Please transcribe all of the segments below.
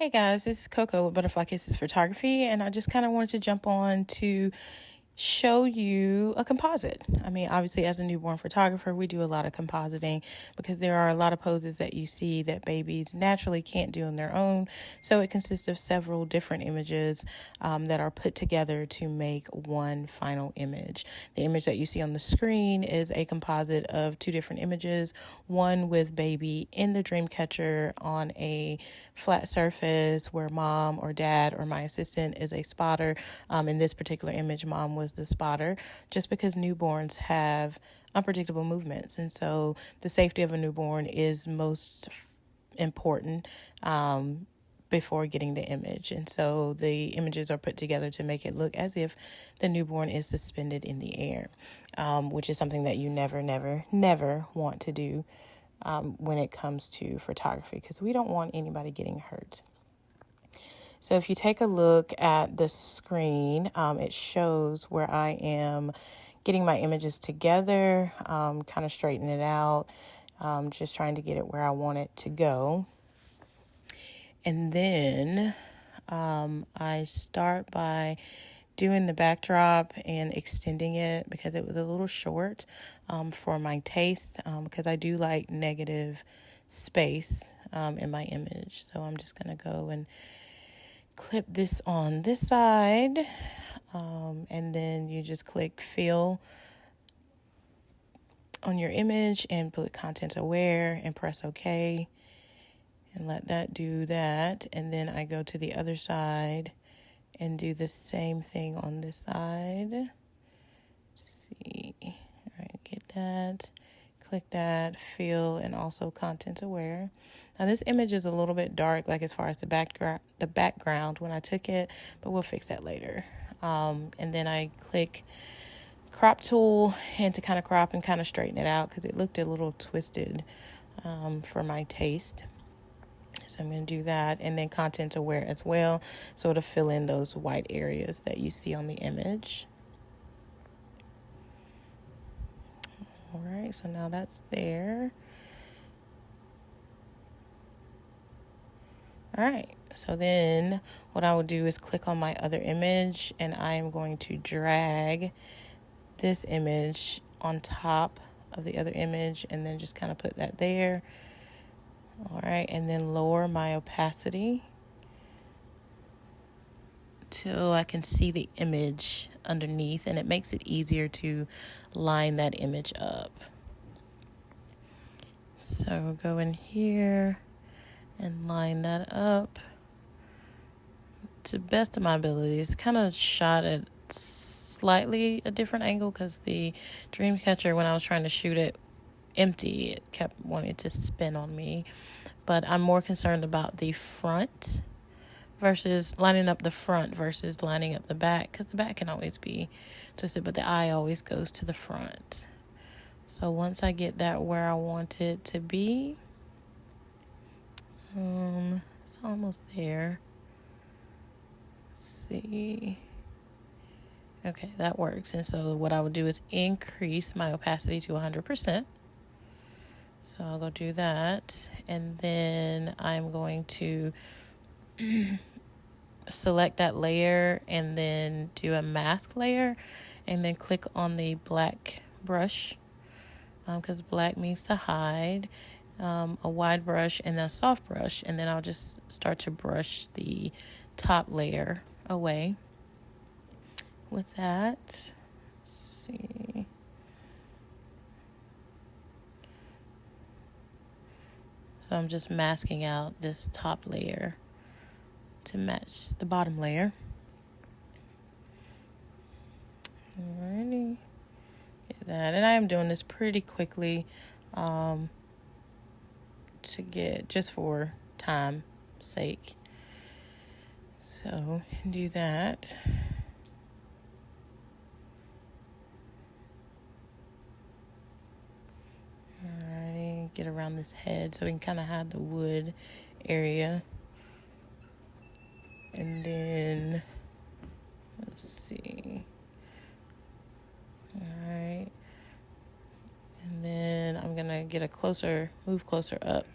Hey guys, this is Coco with Butterfly Kisses Photography, and I just kind of wanted to jump on to show you a composite. I mean, obviously, as a newborn photographer, we do a lot of compositing because there are a lot of poses that you see that babies naturally can't do on their own. So it consists of several different images that are put together to make one final image. The image that you see on the screen is a composite of two different images, one with baby in the dream catcher on a flat surface where mom or dad or my assistant is a spotter. In this particular image, mom was the spotter, just because newborns have unpredictable movements. And so the safety of a newborn is most important before getting the image. And so the images are put together to make it look as if the newborn is suspended in the air, which is something that you never want to do when it comes to photography, because we don't want anybody getting hurt. So if you take a look at the screen, it shows where I am getting my images together, kind of straightening it out, just trying to get it where I want it to go. And then I start by doing the backdrop and extending it because it was a little short for my taste, because I do like negative space in my image. So I'm just going to go and clip this on this side, and then you just click fill on your image and put content aware and press OK and let that do that. And then I go to the other side and do the same thing on this side. Let's see. All right, get that. Click that, fill, and also content aware. Now this image is a little bit dark, like as far as the background when I took it, but we'll fix that later. And then I click crop tool and to kind of crop and kind of straighten it out because it looked a little twisted for my taste. So I'm going to do that, and then content aware as well, so it'll fill in those white areas that you see on the image. All right, so now that's there. All right, so then what I will do is click on my other image, and I am going to drag this image on top of the other image, and then just kind of put that there. All right, and then lower my opacity till I can see the image underneath, and it makes it easier to line that image up. So go in here and line that up to the best of my abilities. Kind of shot at slightly a different angle because the dream catcher, when I was trying to shoot it empty, it kept wanting to spin on me. But I'm more concerned about the front versus lining up the front versus lining up the back, because the back can always be twisted, but the eye always goes to the front. So once I get that where I want it to be, it's almost there. Let's see. Okay, that works. And so what I would do is increase my opacity to 100%. So I'll go do that, and then I'm going to select that layer and then do a mask layer, and then click on the black brush, because black means to hide, a wide brush and then a soft brush, and then I'll just start to brush the top layer away with that. Let's see. So I'm just masking out this top layer to match the bottom layer. Alrighty. Get that. And I am doing this pretty quickly to get, just for time's sake. So do that. Alrighty, get around this head so we can kind of hide the wood area. And then, let's see. Alright. And then I'm going to get move closer up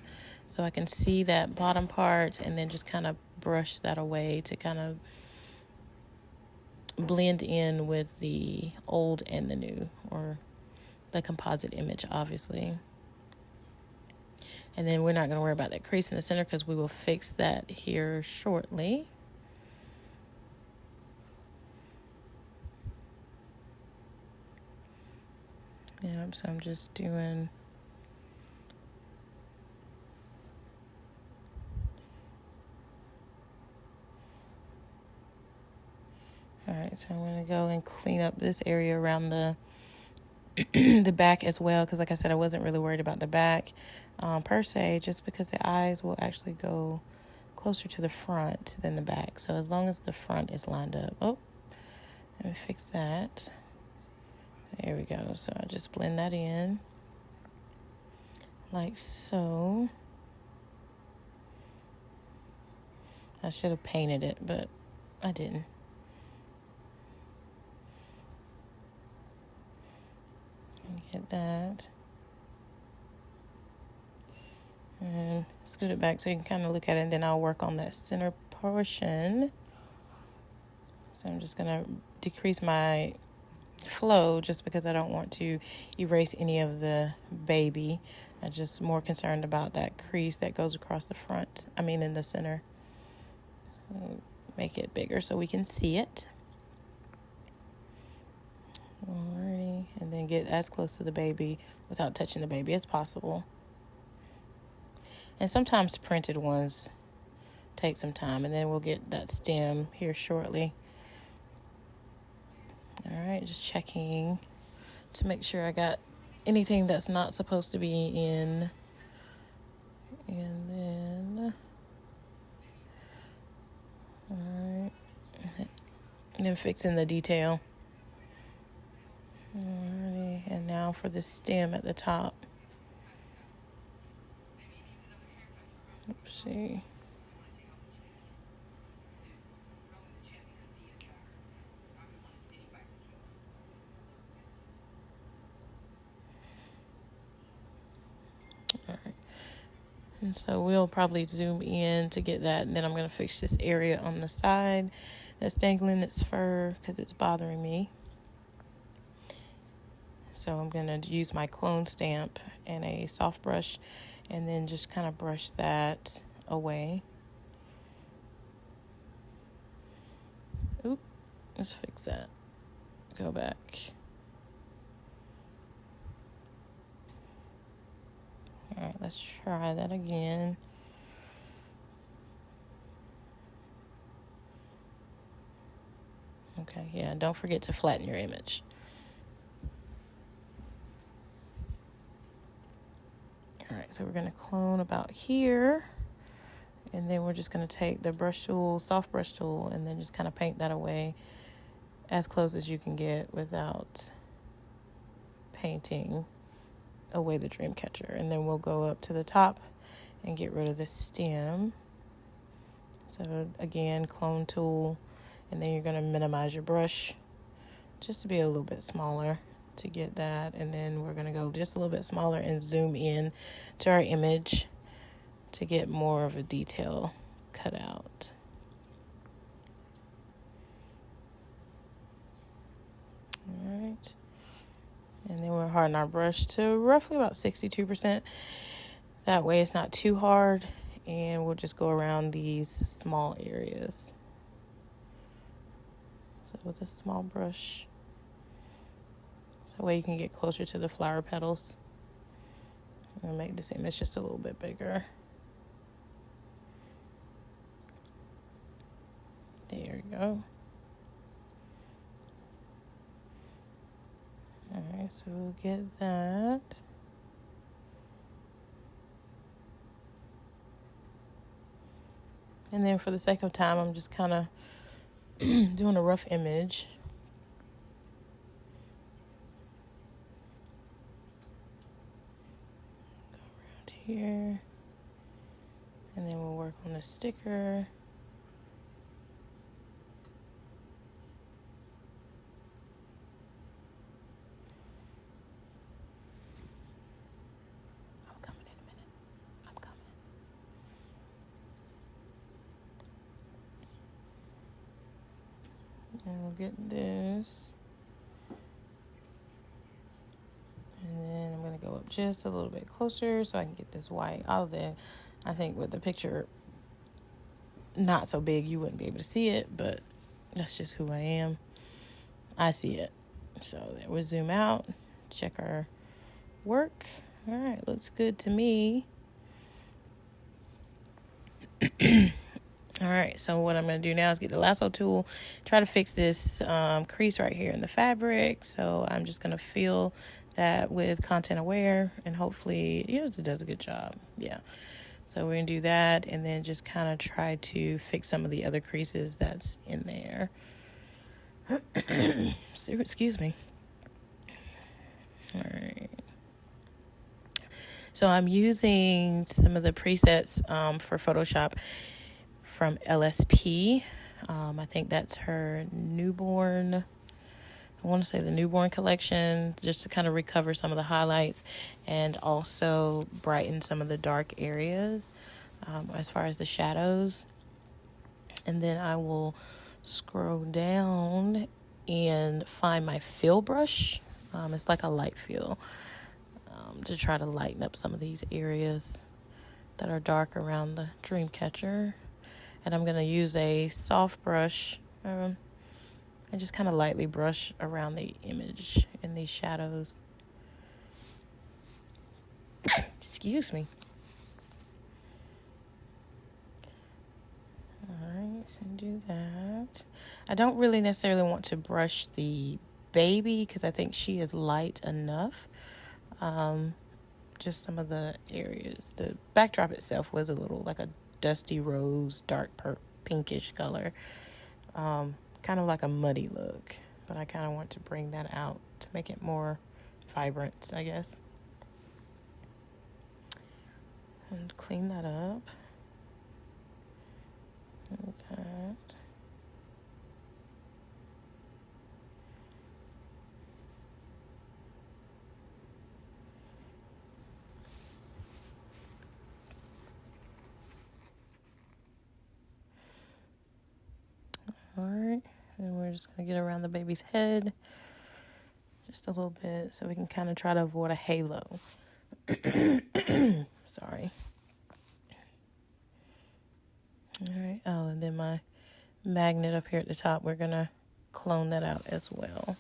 so I can see that bottom part, and then just kind of brush that away to kind of blend in with the old and the new, or the composite image, obviously. And then we're not going to worry about that crease in the center because we will fix that here shortly. Yep, so I'm just doing... All right, so I'm going to go and clean up this area around the the back as well, because like I said, I wasn't really worried about the back per se, just because the eyes will actually go closer to the front than the back. So as long as the front is lined up. Oh, let me fix that. There we go. So I just blend that in like so. I should have painted it, but I didn't. Get that. And scoot it back so you can kind of look at it, and then I'll work on that center portion. So I'm just going to decrease my flow just because I don't want to erase any of the baby. I'm just more concerned about that crease that goes across the front, in the center. Make it bigger so we can see it. Alrighty, and then get as close to the baby without touching the baby as possible. And sometimes printed ones take some time, and then we'll get that stem here shortly. Alright, just checking to make sure I got anything that's not supposed to be in. And then fixing the detail. Alrighty, and now for the stem at the top. Oopsie. Alright. And so we'll probably zoom in to get that, and then I'm going to fix this area on the side that's dangling its fur because it's bothering me. So I'm going to use my clone stamp and a soft brush, and then just kind of brush that away. Oop, let's fix that. Go back. All right, let's try that again. Okay, yeah, don't forget to flatten your image. All right, so we're going to clone about here, and then we're just going to take the brush tool, soft brush tool, and then just kind of paint that away as close as you can get without painting away the dream catcher. And then we'll go up to the top and get rid of the stem. So again, clone tool, and then you're going to minimize your brush just to be a little bit smaller to get that. And then we're going to go just a little bit smaller and zoom in to our image to get more of a detail cut out. All right. And then we'll harden our brush to roughly about 62%. That way it's not too hard, and we'll just go around these small areas. So with a small brush, that way you can get closer to the flower petals. I'm gonna make this image just a little bit bigger. There we go. All right, so we'll get that. And then for the sake of time, I'm just kind of doing a rough image. Go around here. And then we'll work on the sticker. I'm coming in a minute. I'm coming. And we'll get this. And then I'm going to go up just a little bit closer so I can get this white. Although I think with the picture not so big, you wouldn't be able to see it, but that's just who I am. I see it. So there we zoom out, check our work. All right, looks good to me. All right, so what I'm going to do now is get the lasso tool, try to fix this crease right here in the fabric. So I'm just going to fill that with Content Aware, and hopefully, it does a good job. Yeah. So we're going to do that, and then just kind of try to fix some of the other creases that's in there. Excuse me. All right. So I'm using some of the presets for Photoshop from LSP. I think that's her Newborn, I want to say the Newborn collection, just to kind of recover some of the highlights and also brighten some of the dark areas as far as the shadows. And then I will scroll down and find my fill brush. It's like a light fill to try to lighten up some of these areas that are dark around the dream catcher. And I'm going to use a soft brush and just kind of lightly brush around the image in these shadows. Excuse me. All right, so do that. I don't really necessarily want to brush the baby because I think she is light enough. Just some of the areas. The backdrop itself was a little like a dusty rose, dark pinkish color. Kind of like a muddy look, but I kind of want to bring that out to make it more vibrant, I guess. And clean that up. Like that. All right, and we're just going to get around the baby's head just a little bit so we can kind of try to avoid a halo. Sorry. All right, oh, and then my magnet up here at the top, we're going to clone that out as well.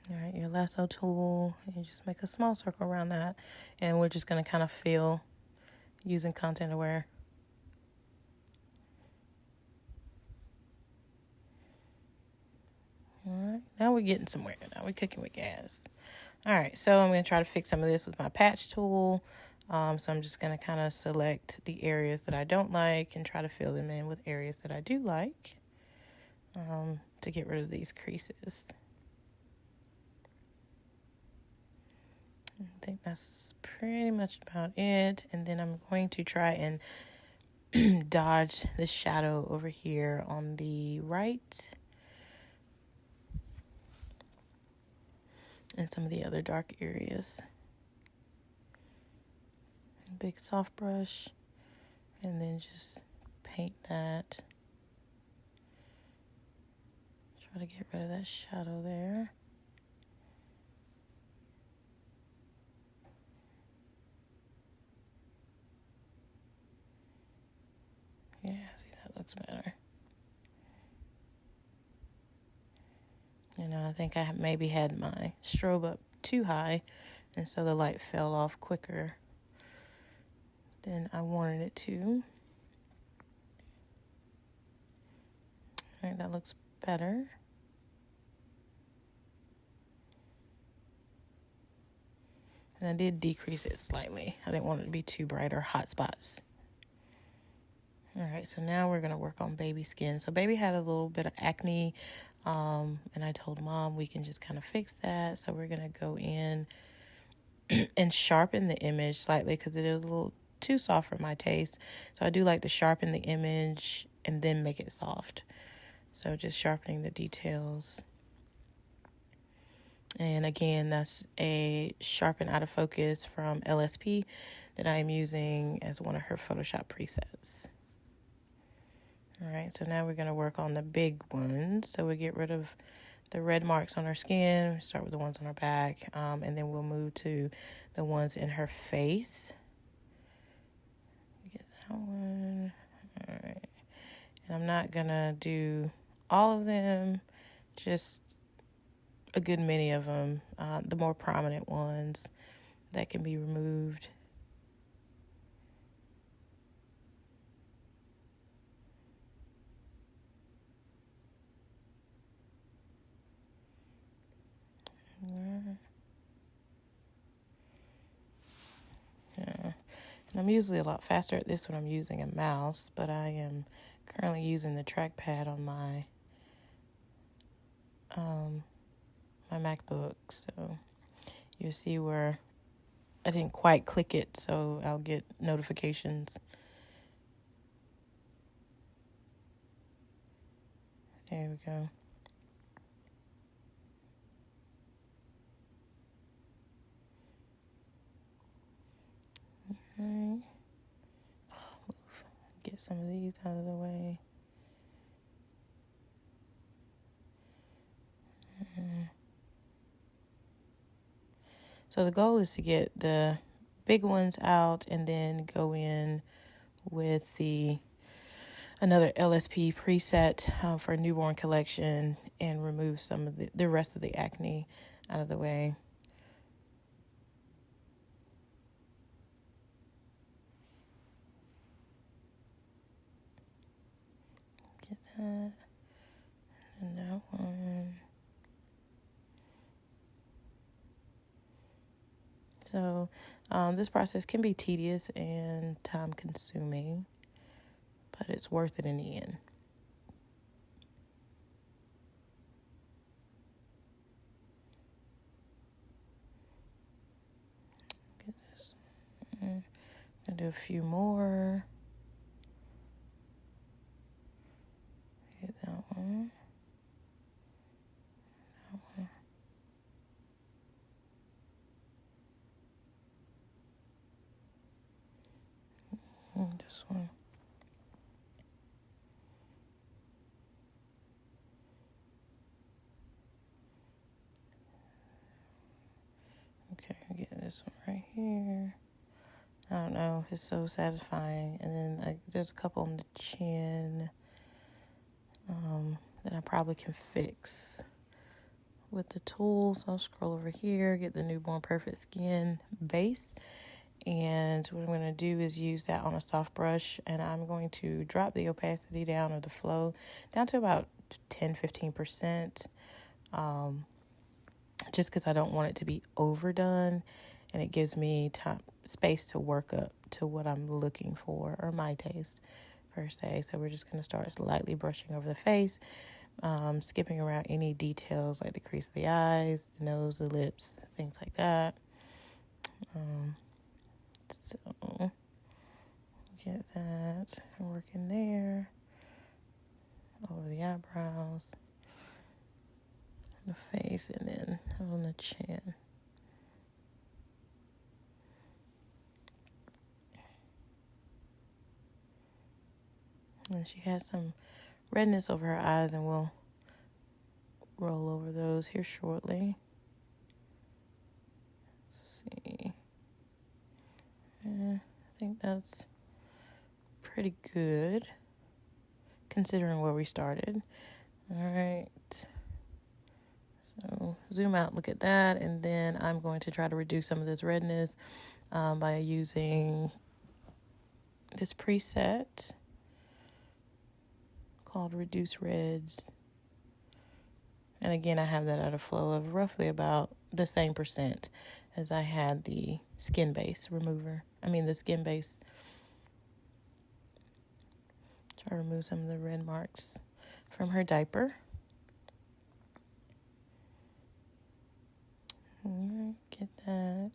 All right, your lasso tool, and just make a small circle around that. And we're just going to kind of fill using Content Aware. All right, now we're getting somewhere. Now we're cooking with gas. All right, so I'm going to try to fix some of this with my patch tool. So I'm just going to kind of select the areas that I don't like and try to fill them in with areas that I do like to get rid of these creases. I think that's pretty much about it. And then I'm going to try and dodge the shadow over here on the right and some of the other dark areas. Big soft brush, and then just paint that. Try to get rid of that shadow there. Yeah, see, that looks better. I think I maybe had my strobe up too high, and so the light fell off quicker than I wanted it to. All right, that looks better. And I did decrease it slightly. I didn't want it to be too bright or hot spots. All right, so now we're going to work on baby skin. So baby had a little bit of acne, and I told mom we can just kind of fix that. So we're going to go in and sharpen the image slightly because it is a little too soft for my taste. So I do like to sharpen the image and then make it soft. So just sharpening the details. And again, that's a sharpen out of focus from LSP. that I am using as one of her Photoshop presets. All right, so now we're going to work on the big ones. So we get rid of the red marks on our skin. We start with the ones on our back, and then we'll move to the ones in her face. Get that one. All right. And I'm not going to do all of them, just a good many of them, the more prominent ones that can be removed. Yeah. And I'm usually a lot faster at this when I'm using a mouse, but I am currently using the trackpad on my my MacBook, so you'll see where I didn't quite click it, so I'll get notifications. There we go. All right. Get some of these out of the way. So the goal is to get the big ones out and then go in with another LSP preset for Newborn collection and remove some of the rest of the acne out of the way. Get that. And that one. So this process can be tedious and time consuming, but it's worth it in the end. Get this one. I'm going to do a few more. Get that one. That one. And this one. Okay, get this one right here. I don't know, it's so satisfying. And then there's a couple on the chin that I probably can fix with the tools. I'll scroll over here, get the Newborn Perfect Skin base. And what I'm going to do is use that on a soft brush, and I'm going to drop the opacity down, or the flow down to about 10-15%, just because I don't want it to be overdone, and it gives me space to work up to what I'm looking for, or my taste per se. So we're just going to start slightly brushing over the face, skipping around any details like the crease of the eyes, the nose, the lips, things like that. So get that working there, over the eyebrows, the face, and then on the chin. And she has some redness over her eyes, and we'll roll over those here shortly. Let's see. I think that's pretty good, considering where we started. All right. So zoom out, look at that, and then I'm going to try to reduce some of this redness by using this preset called Reduce Reds. And again, I have that at a flow of roughly about the same percent as I had the skin base remover. The skin base. Try to remove some of the red marks from her diaper. Get that.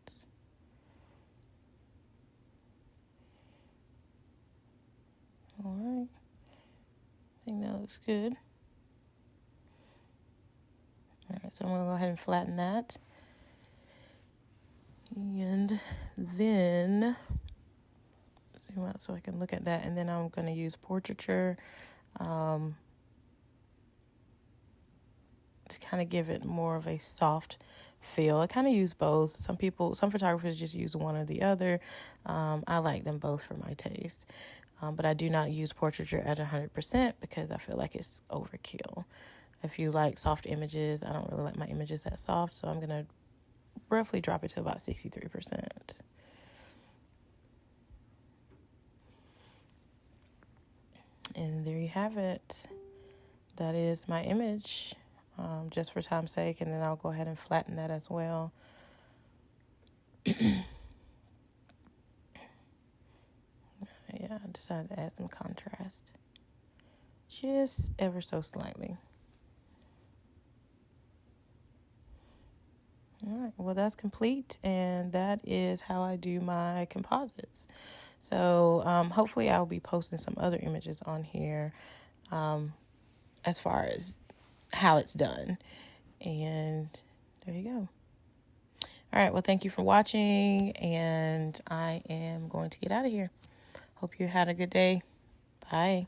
All right. I think that looks good. All right, so I'm going to go ahead and flatten that. And then zoom out so I can look at that. And then I'm going to use Portraiture to kind of give it more of a soft feel. I kind of use both. Some photographers just use one or the other. I like them both for my taste. But I do not use Portraiture at 100% because I feel like it's overkill. If you like soft images, I don't really like my images that soft, so I'm going to roughly drop it to about 63%. And there you have it. That is my image, just for time's sake, and then I'll go ahead and flatten that as well. Yeah, I decided to add some contrast, just ever so slightly. All right, well, that's complete, and that is how I do my composites. So hopefully I'll be posting some other images on here as far as how it's done. And there you go. All right, well, thank you for watching, and I am going to get out of here. Hope you had a good day. Bye.